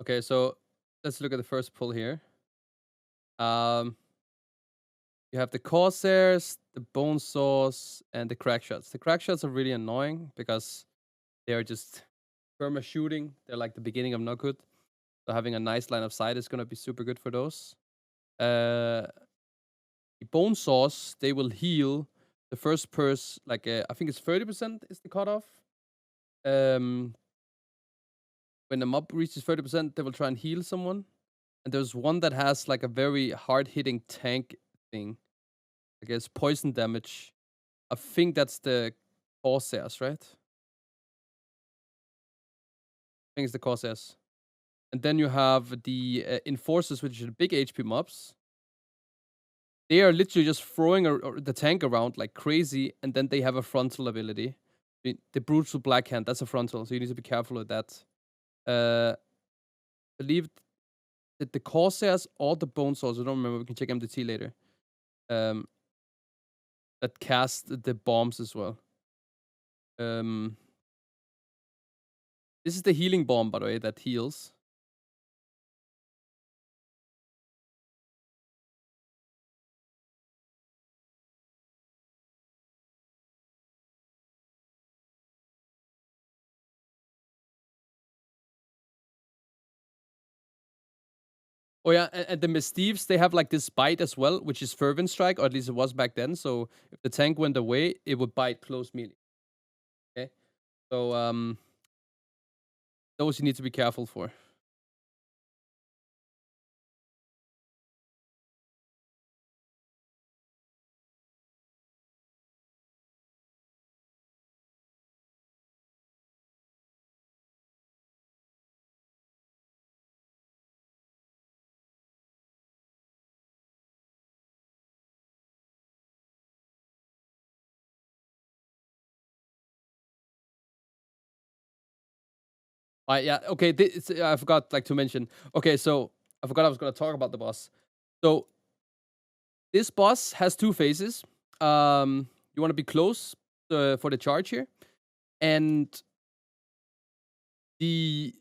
Okay, so let's look at the first pull here. Um, you have the Corsairs, the Bone Saws, and the Crack Shots. The Crack Shots are really annoying because they are just perma shooting. They're like the beginning of not good. So having a nice line of sight is gonna be super good for those. The Bone Saws, they will heal the first person, like I think it's 30% is the cutoff. Um, when the mob reaches 30%, they will try and heal someone. And there's one that has like a very hard hitting tank thing. I guess poison damage. I think that's the Corsairs, right? I think it's the Corsairs. And then you have the Enforcers, which are the big HP mobs. They are literally just throwing the tank around like crazy, and then they have a frontal ability. The Brutal Blackhand, that's a frontal, so you need to be careful with that. I believe that the Corsairs or the Bone Saws, I don't remember, we can check MDT later. Um, that cast the bombs as well. This is the healing bomb, by the way, that heals. Oh yeah, and the Mystics, they have like this bite as well, which is Fervent Strike, or at least it was back then. So if the tank went away, it would bite close melee. Okay, so those you need to be careful for. Yeah, okay. I forgot like to mention. Okay, so I forgot I was gonna talk about the boss. So this boss has two phases. You want to be close for the charge here, and the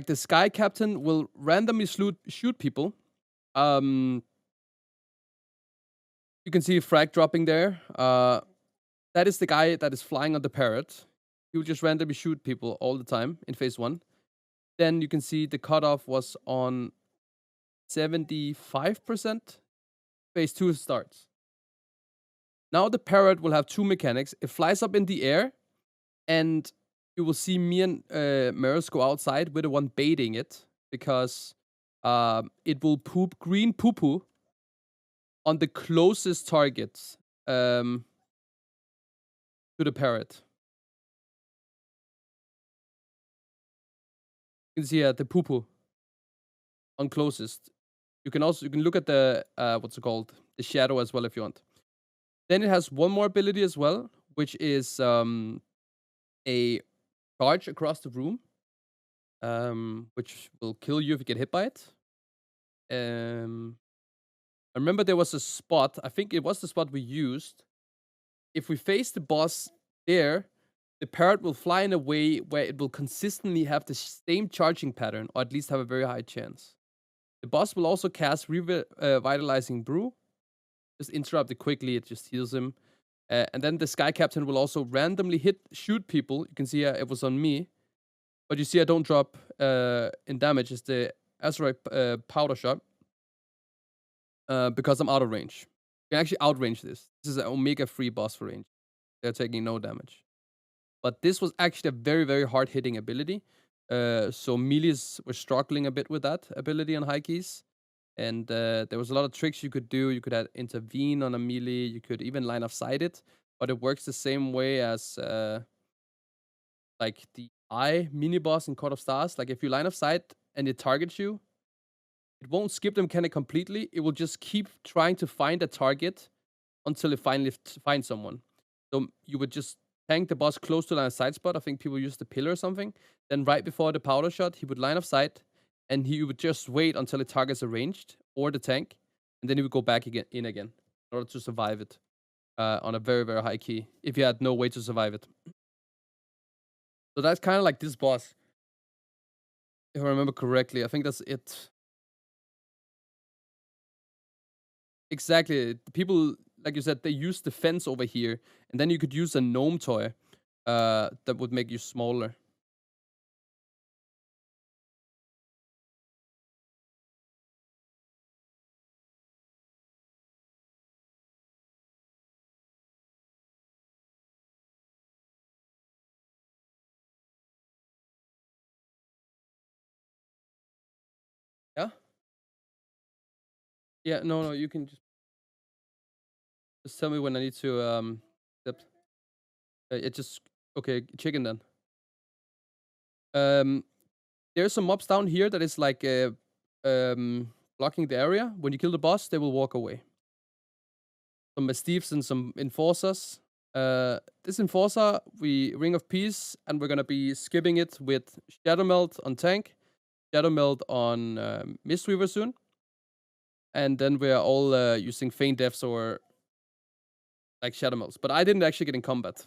the Sky Captain will randomly shoot people. Um, you can see frag dropping there. That is the guy that is flying on the parrot. He will just randomly shoot people all the time in phase one. Then you can see the cutoff was on 75%. Phase two starts. Now the parrot will have two mechanics. It flies up in the air, and you will see me and Maris go outside with the one baiting it because it will poop green poo poo on the closest targets to the parrot. You can see the poo poo on closest. You can look at the what's it called, the shadow as well if you want. Then it has one more ability as well, which is a charge across the room, which will kill you if you get hit by it. I remember there was a spot. I think it was the spot we used. If we face the boss there, the parrot will fly in a way where it will consistently have the same charging pattern, or at least have a very high chance. The boss will also cast Revitalizing Brew. Just interrupt it quickly, it just heals him. And then the Sky Captain will also randomly shoot people. You can see it was on me. But you see I don't drop in damage. It's the Asteroid Powder Shot. Because I'm out of range. You can actually outrange this. This is an Omega 3 boss for range. They're taking no damage. But this was actually a very, very hard hitting ability. So melees were struggling a bit with that ability on high keys. And there was a lot of tricks you could do. You could intervene on a melee. You could even line of sight it. But it works the same way as like the Eye mini boss in Court of Stars. Like if you line of sight and it targets you, it won't skip the mechanic completely. It will just keep trying to find a target until it finally finds someone. So you would just tank the boss close to line of sight spot. I think people use the pillar or something. Then right before the powder shot, he would line of sight, and he would just wait until the target's arranged or the tank, and then he would go back again in order to survive it on a very, very high key if you had no way to survive it. So that's kind of like this boss. If I remember correctly, I think that's it. Exactly. The people, like you said, they use the fence over here, and then you could use a gnome toy that would make you smaller. Yeah? Yeah, no, no, you can just tell me when I need to step. It just okay, chicken then. Um there's some mobs down here that is like blocking the area. When you kill the boss, they will walk away. Some mastiffs and some enforcers. This enforcer, we Ring of Peace, and we're gonna be skipping it with Shadow Melt on tank, Shadow Melt on Mistweaver soon, and then we're all using Feign Deaths or like Shadow Melts. But I didn't actually get in combat.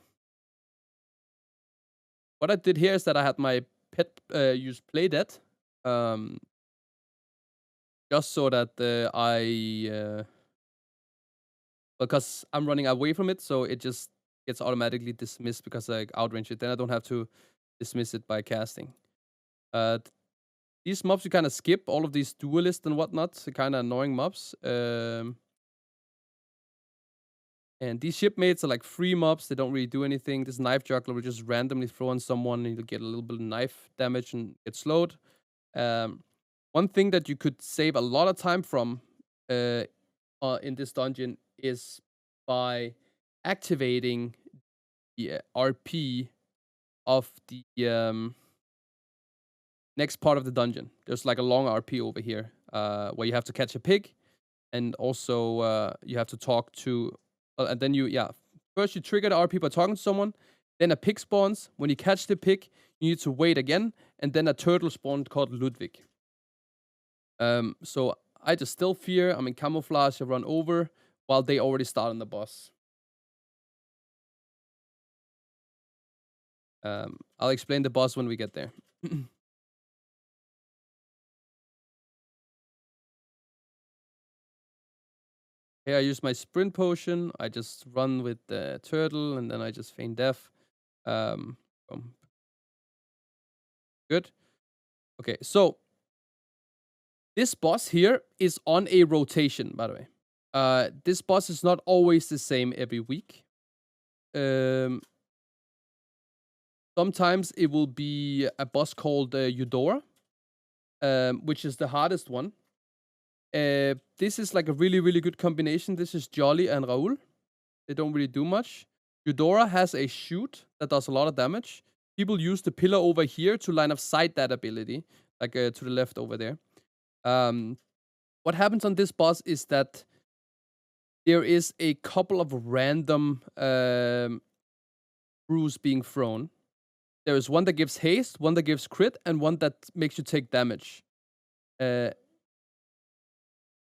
What I did here is that I had my pet use Play Dead, um, just so that because I'm running away from it, so it just gets automatically dismissed because I outrange it. Then I don't have to dismiss it by casting. These mobs you kind of skip, all of these duelists and whatnot, kind of annoying mobs. And these shipmates are like free mobs. They don't really do anything. This knife juggler will just randomly throw on someone and you'll get a little bit of knife damage and get slowed. One thing that you could save a lot of time from in this dungeon is by activating the RP of the next part of the dungeon. There's like a long RP over here where you have to catch a pig, and also you have to talk to, and then first you trigger the RP by talking to someone. Then a pig spawns. When you catch the pig, you need to wait again, and then a turtle spawned called Ludwig. So I just still fear. I'm in camouflage. I run over while they already start on the boss. I'll explain the boss when we get there. Here I use my sprint potion. I just run with the turtle, and then I just feign death. Um, Good. Okay, so this boss here is on a rotation, by the way. This boss is not always the same every week. Sometimes it will be a boss called Eudora, which is the hardest one. This is like a really, really good combination. This is Jolly and Raoul. They don't really do much. Eudora has a shoot that does a lot of damage. People use the pillar over here to line of sight that ability, like to the left over there. What happens on this boss is that there is a couple of random brews being thrown. There is one that gives haste, one that gives crit, and one that makes you take damage.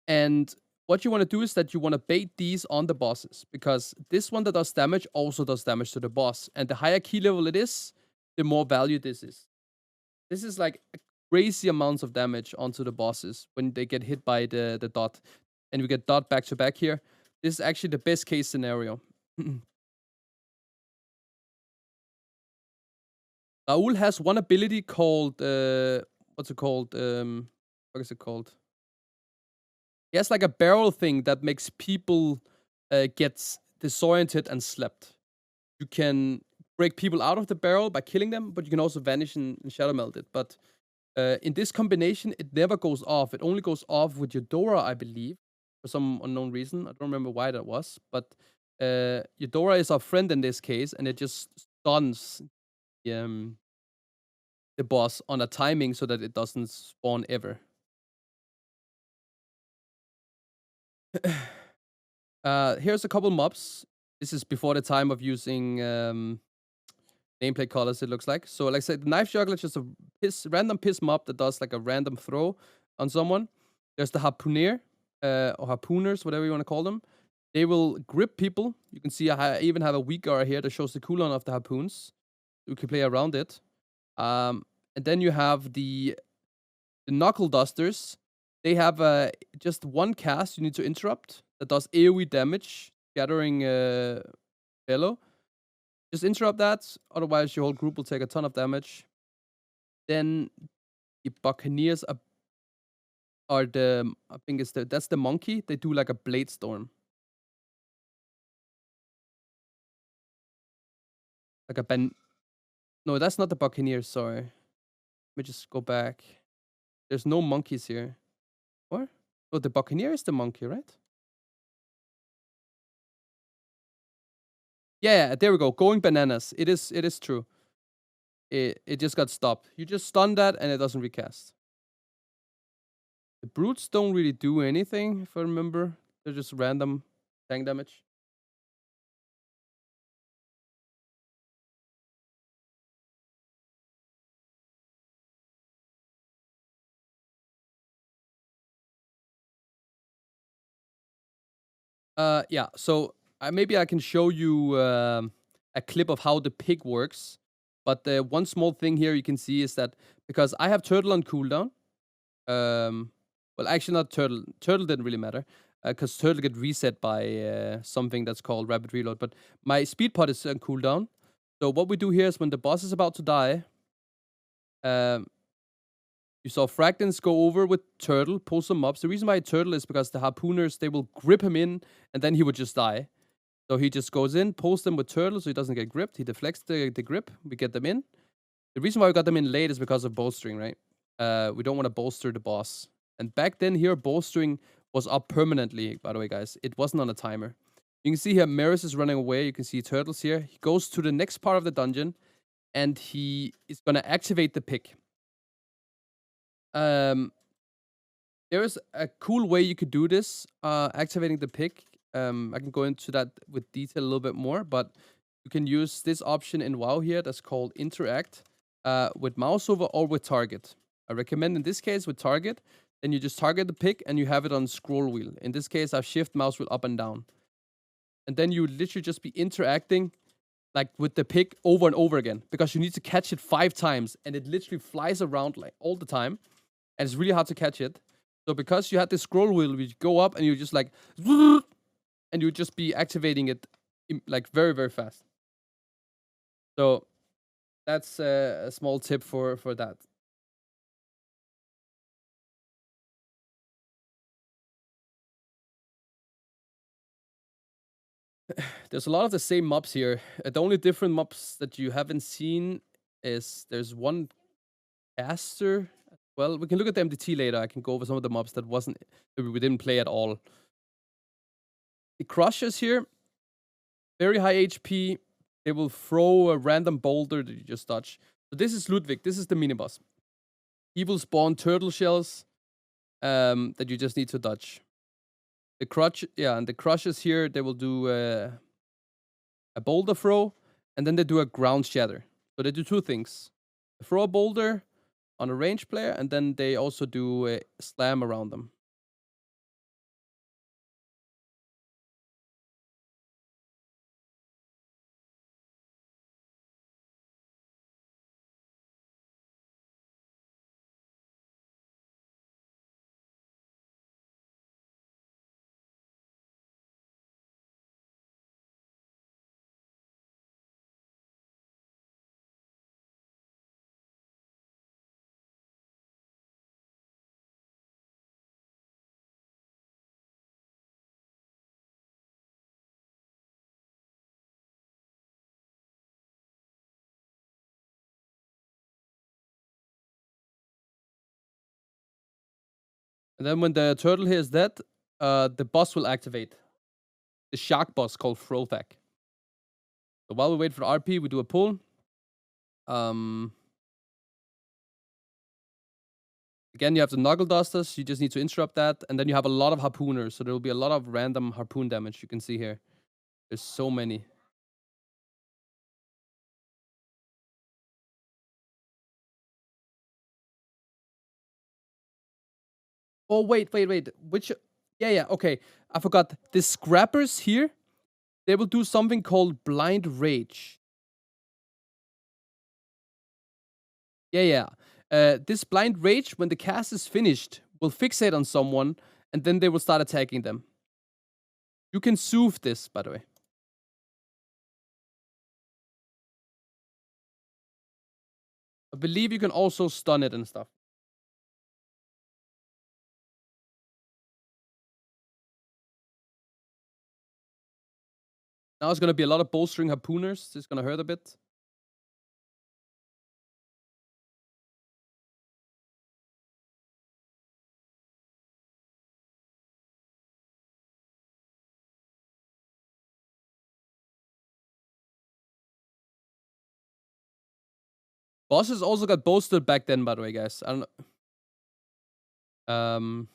And what you want to do is that you want to bait these on the bosses, because this one that does damage also does damage to the boss. And the higher key level it is, the more value this is. This is like crazy amounts of damage onto the bosses when they get hit by the dot. And we get dot back to back here. This is actually the best case scenario. Raoul has one ability called what's it called? What is it called? He has like a barrel thing that makes people get disoriented and slept. You can break people out of the barrel by killing them, but you can also vanish and shadow melt it. But in this combination, it never goes off. It only goes off with Eudora, I believe, for some unknown reason. I don't remember why that was, but Eudora is our friend in this case, and it just stuns the boss on a timing so that it doesn't spawn ever. Here's a couple mobs. This is before the time of using nameplate colors, it looks like. So, like I said, the knife juggler is just a random piss mob that does like a random throw on someone. There's the harpooner, or harpooners, whatever you want to call them. They will grip people. You can see I even have a weak aura here that shows the cooldown of the harpoons. You can play around it. And then you have the The Knuckle Dusters, they have just one cast you need to interrupt that does AoE damage, Gathering Bellow. Just interrupt that, otherwise your whole group will take a ton of damage. Then the Buccaneers are the, I think that's the monkey. They do like a blade storm. Like a no, that's not the Buccaneers, sorry. Let me just go back. There's no monkeys here. What? Oh, the Buccaneer is the monkey, right? Yeah, there we go. Going bananas. It is true. It just got stopped. You just stun that and it doesn't recast. The brutes don't really do anything, if I remember. They're just random tank damage. Yeah. So maybe I can show you a clip of how the pig works. But the one small thing here you can see is that because I have turtle on cooldown. Well, actually not turtle. Turtle didn't really matter because turtle get reset by something that's called rapid reload. But my speed pot is on cooldown. So what we do here is when the boss is about to die, you saw Fragdens go over with Turtle, pull some mobs. The reason why Turtle is because the harpooners, they will grip him in, and then he would just die. So he just goes in, pulls them with Turtle so he doesn't get gripped. He deflects the grip. We get them in. The reason why we got them in late is because of bolstering, right? We don't want to bolster the boss. And back then here, bolstering was up permanently, by the way, guys. It wasn't on a timer. You can see here, Maris is running away. You can see Turtles here. He goes to the next part of the dungeon, and he is going to activate the pick. There is a cool way you could do this, activating the pick. I can go into that with detail a little bit more, but you can use this option in WoW here that's called Interact with mouse over or with target. I recommend in this case with target, then you just target the pick and you have it on scroll wheel. In this case, I've shift mouse wheel up and down. And then you literally just be interacting like with the pick over and over again because you need to catch it 5 times and it literally flies around like all the time. And it's really hard to catch it. So because you had this scroll wheel, you go up and you just like, and you would just be activating it like very, very fast. So that's a small tip for that. There's a lot of the same mobs here. The only different mobs that you haven't seen is there's one caster. Well, we can look at the MDT later. I can go over some of the mobs that we didn't play at all. The crushers here, very high HP. They will throw a random boulder that you just touch. So this is Ludwig. This is the mini boss. He will spawn turtle shells that you just need to dodge. And the crushers here, they will do a boulder throw, and then they do a ground shatter. So they do 2 things. They throw a boulder on a range player, and then they also do a slam around them. And then when the turtle here is dead, the boss will activate. The shark boss called Throwback. So while we wait for the RP, we do a pull. Again, you have the Knuckle Dusters. You just need to interrupt that. And then you have a lot of harpooners. So there will be a lot of random harpoon damage you can see here. There's so many. Oh, wait. Which... Yeah, okay. I forgot. The scrappers here, they will do something called Blind Rage. Yeah. this blind rage, when the cast is finished, will fixate on someone, and then they will start attacking them. You can soothe this, by the way. I believe you can also stun it and stuff. Now it's going to be a lot of bowstring harpooners. It's going to hurt a bit. Bosses also got boasted back then, by the way, guys. I don't know.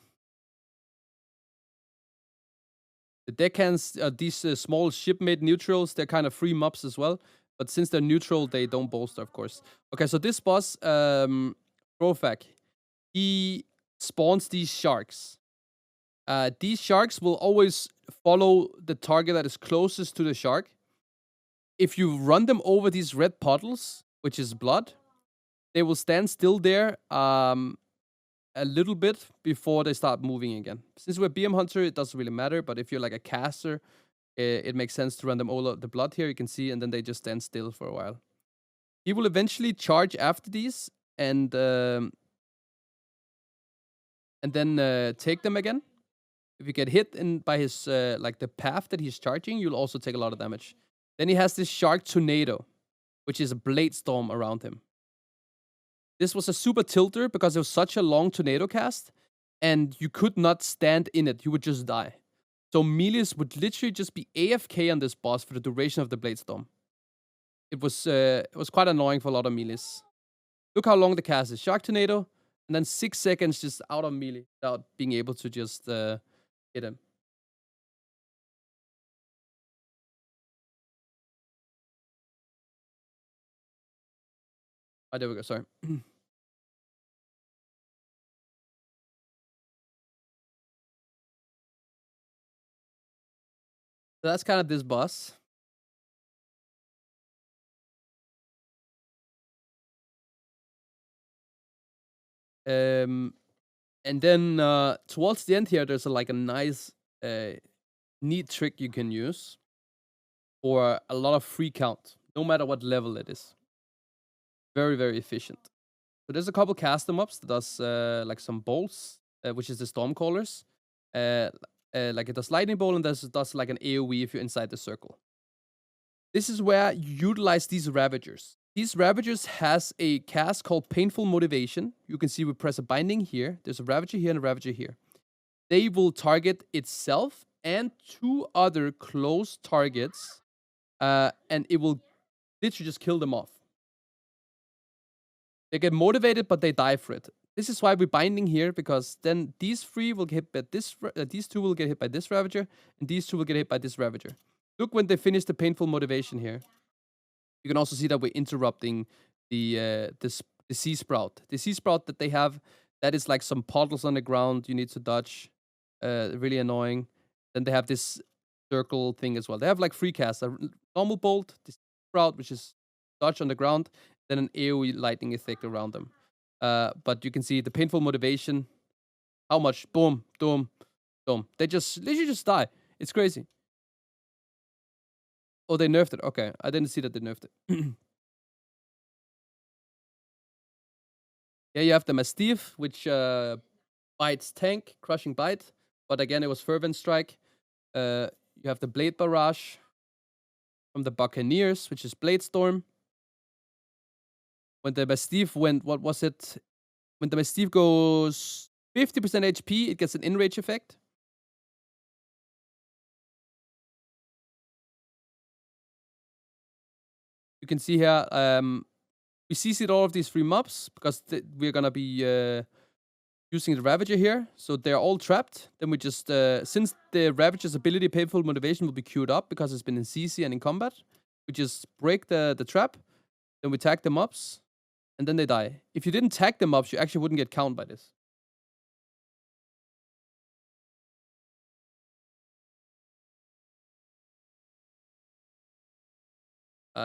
The deckhands, these small shipmate neutrals, they're kind of free mobs as well. But since they're neutral, they don't bolster, of course. Okay, so this boss, Profak, he spawns these sharks. These sharks will always follow the target that is closest to the shark. If you run them over these red puddles, which is blood, they will stand still there a little bit before they start moving again. Since we're BM Hunter, it doesn't really matter, but if you're like a caster, it makes sense to run them all the blood here, you can see, and then they just stand still for a while. He will eventually charge after these and then take them again. If you get hit by his like the path that he's charging, you'll also take a lot of damage. Then he has this shark tornado, which is a blade storm around him. This was a super tilter because it was such a long tornado cast, and you could not stand in it. You would just die. So melees would literally just be AFK on this boss for the duration of the blade storm. It was quite annoying for a lot of melees. Look how long the cast is. Shark tornado, and then 6 seconds just out of melee without being able to just hit him. Oh, there we go. Sorry. So that's kind of this boss. And then towards the end here, there's like a nice, neat trick you can use for a lot of free count, no matter what level it is. Very, very efficient. So there's a couple caster mobs that does like some bolts, which is the Stormcallers. Like it does lightning bolt and does like an AoE if you're inside the circle. This is where you utilize these Ravagers. These Ravagers has a cast called Painful Motivation. You can see we press a binding here. There's a Ravager here and a Ravager here. They will target itself and 2 other close targets, and it will literally just kill them off. They get motivated, but they die for it. This is why we're binding here, because then these 3 will get hit by this, these 2 will get hit by this Ravager, and these 2 will get hit by this Ravager. Look when they finish the Painful Motivation here. You can also see that we're interrupting the Sea Sprout. The Sea Sprout that they have, that is like some puddles on the ground you need to dodge. Really annoying. Then they have this circle thing as well. They have like 3 casts. A normal bolt, the Sea Sprout, which is dodge on the ground, then an AoE lightning effect around them. But you can see the Painful Motivation. How much? Boom, boom, boom. They just literally just die. It's crazy. Oh, they nerfed it. Okay, I didn't see that they nerfed it. Yeah, you have the Mastiff, which bites tank, crushing bite. But again, it was Fervent Strike. You have the Blade Barrage from the Buccaneers, which is Blade Storm. When the Mastiff went, what was it? When the Mastiff goes 50% HP, it gets an Enrage effect. You can see here, we CC'd all of these 3 mobs because we're gonna be using the Ravager here. So they're all trapped. Then we just, since the Ravager's ability, Painful Motivation, will be queued up because it's been in CC and in combat, we just break the trap. Then we tag the mobs, and then they die. If you didn't tag the mobs, you actually wouldn't get count by this.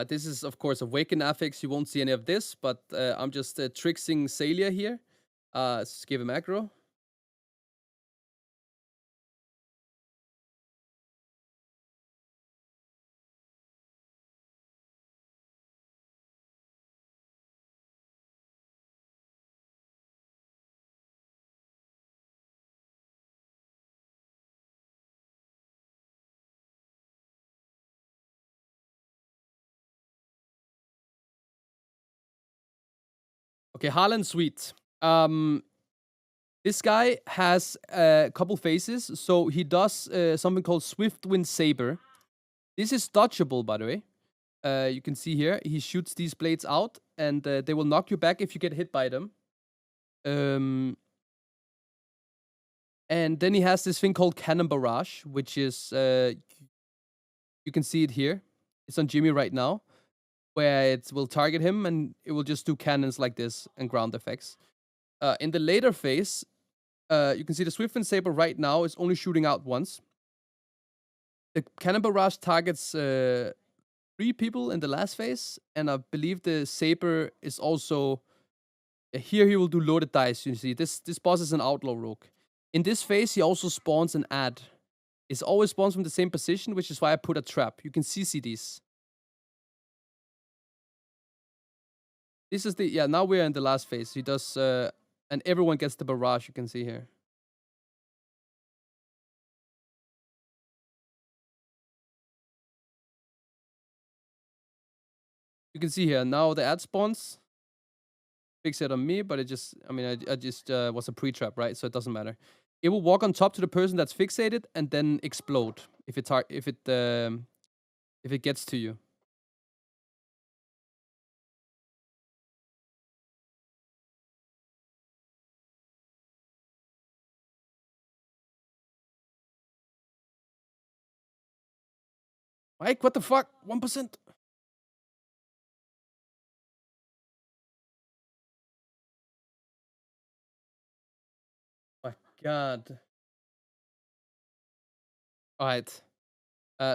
This is, of course, Awaken affix. You won't see any of this, but I'm just tricksing Salia here. Let's give him aggro. Okay, Harlan Sweet. This guy has a couple phases. So he does something called Swift Wind Saber. This is dodgeable, by the way. You can see here, he shoots these blades out, and they will knock you back if you get hit by them. And then he has this thing called Cannon Barrage, which is, you can see it here. It's on Jimmy right now, where it will target him, and it will just do cannons like this and ground effects. In the later phase, you can see the Swift and Saber right now is only shooting out once. The Cannon Barrage targets 3 people in the last phase, and I believe the Saber is also... Here he will do loaded dice, you see. This boss is an outlaw rogue. In this phase, he also spawns an add. It always spawns from the same position, which is why I put a trap. You can see these. This is the... Yeah, now we're in the last phase. He does... and everyone gets the barrage, you can see here. You can see here, now the add spawns. Fix it on me, but it just... I mean, I just was a pre-trap, right? So it doesn't matter. It will walk on top to the person that's fixated and then explode if it gets to you. Mike, what the fuck? 1%. My God. All right.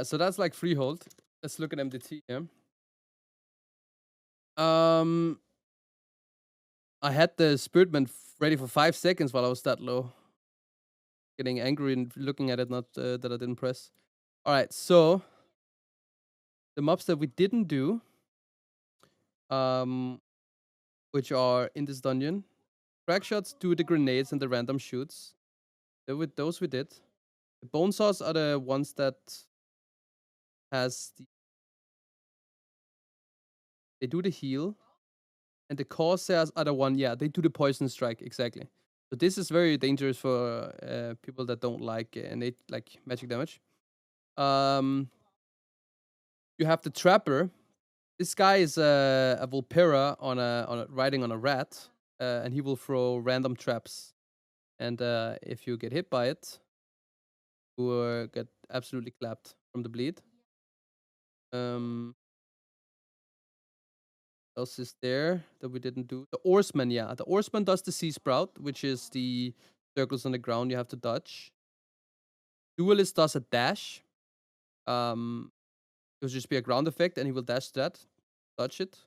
So that's like Freehold. Let's look at MDT here. I had the Spiritman ready for 5 seconds while I was that low. Getting angry and looking at it, not that I didn't press. All right, so the mobs that we didn't do, which are in this dungeon. Crack shots do the grenades and the random shoots. With those we did. The bone saws are the ones that has the... They do the heal. And the Corsairs are the one, yeah, they do the poison strike, exactly. So this is very dangerous for people that don't like innate, like magic damage. You have the Trapper. This guy is a Vulpera riding on a rat, and he will throw random traps. And if you get hit by it, you will get absolutely clapped from the bleed. Else is there that we didn't do? The Oarsman, yeah. The Oarsman does the Sea Sprout, which is the circles on the ground you have to dodge. Duelist does a dash. It will just be a ground effect, and he will dash that. Dodge it.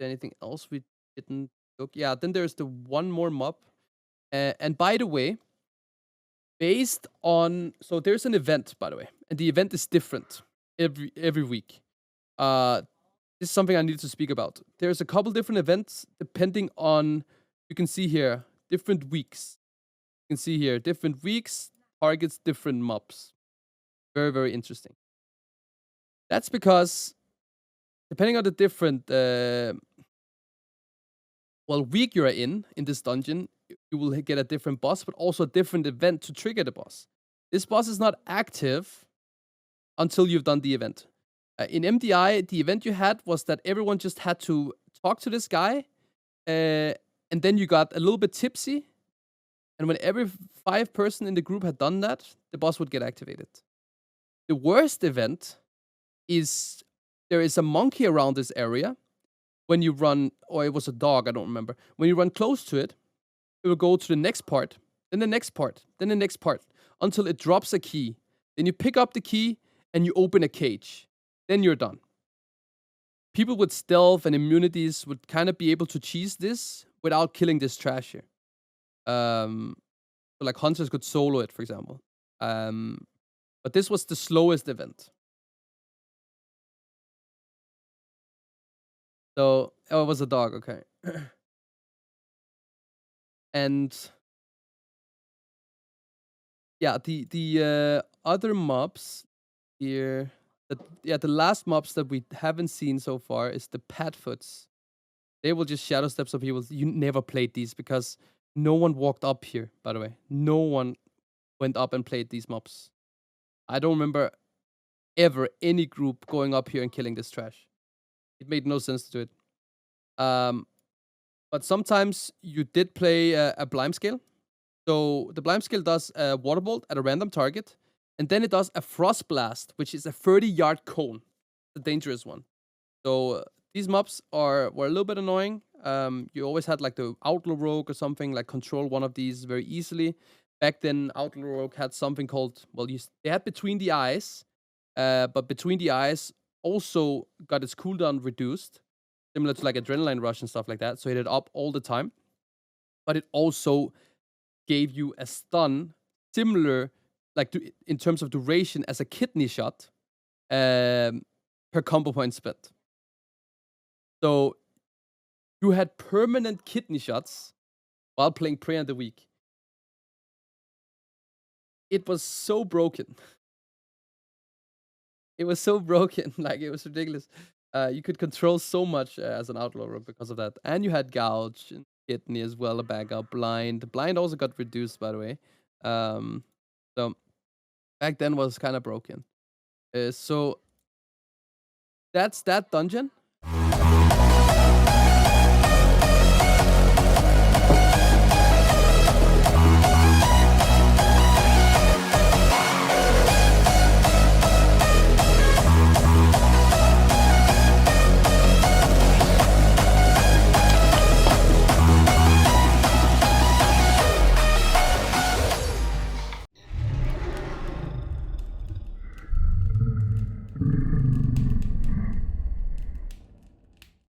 Anything else we didn't look? Yeah, then there's the one more mob. And by the way, based on... So there's an event, by the way. And the event is different every week. This is something I need to speak about. There's a couple different events depending on... You can see here, different weeks. You can see here, different weeks targets different mobs. Very, very interesting. That's because depending on the different week you're in this dungeon, you will get a different boss, but also a different event to trigger the boss. This boss is not active until you've done the event. In MDI, the event you had was that everyone just had to talk to this guy, and then you got a little bit tipsy, and when every 5 person in the group had done that, the boss would get activated. The worst event is there is a monkey around this area. When you run, or it was a dog, I don't remember. When you run close to it, it will go to the next part, then the next part, then the next part, until it drops a key. Then you pick up the key and you open a cage. Then you're done. people with stealth and immunities would kind of be able to cheese this without killing this trash here. So like hunters could solo it, for example. But this was the slowest event. So oh, it was a dog, okay. And yeah, the other mobs here, the last mobs that we haven't seen so far is the Padfoots. They will just shadow step some people. You never played these because no one walked up here, by the way. No one went up and played these mobs. I don't remember ever any group going up here and killing this trash. It made no sense to do it. But sometimes you did play a Blime Scale. So the Blime Scale does a Water Bolt at a random target, and then it does a Frost Blast, which is a 30-yard cone. The dangerous one. So these mobs were a little bit annoying. You always had like the Outlaw Rogue or something, like control one of these very easily. Back then, Outlaw Rogue had something called, well, they had Between the Eyes, but Between the Eyes also got its cooldown reduced, similar to like Adrenaline Rush and stuff like that. So it hit up all the time. But it also gave you a stun similar, like in terms of duration, as a kidney shot per combo point spent. So you had permanent kidney shots while playing Prey in the Week. It was so broken. It was so broken. Like, it was ridiculous. You could control so much as an Outlaw Rogue because of that. And you had Gouge and Kidney as well, a backup. Blind. Blind also got reduced, by the way. So back then was kind of broken. So that's that dungeon.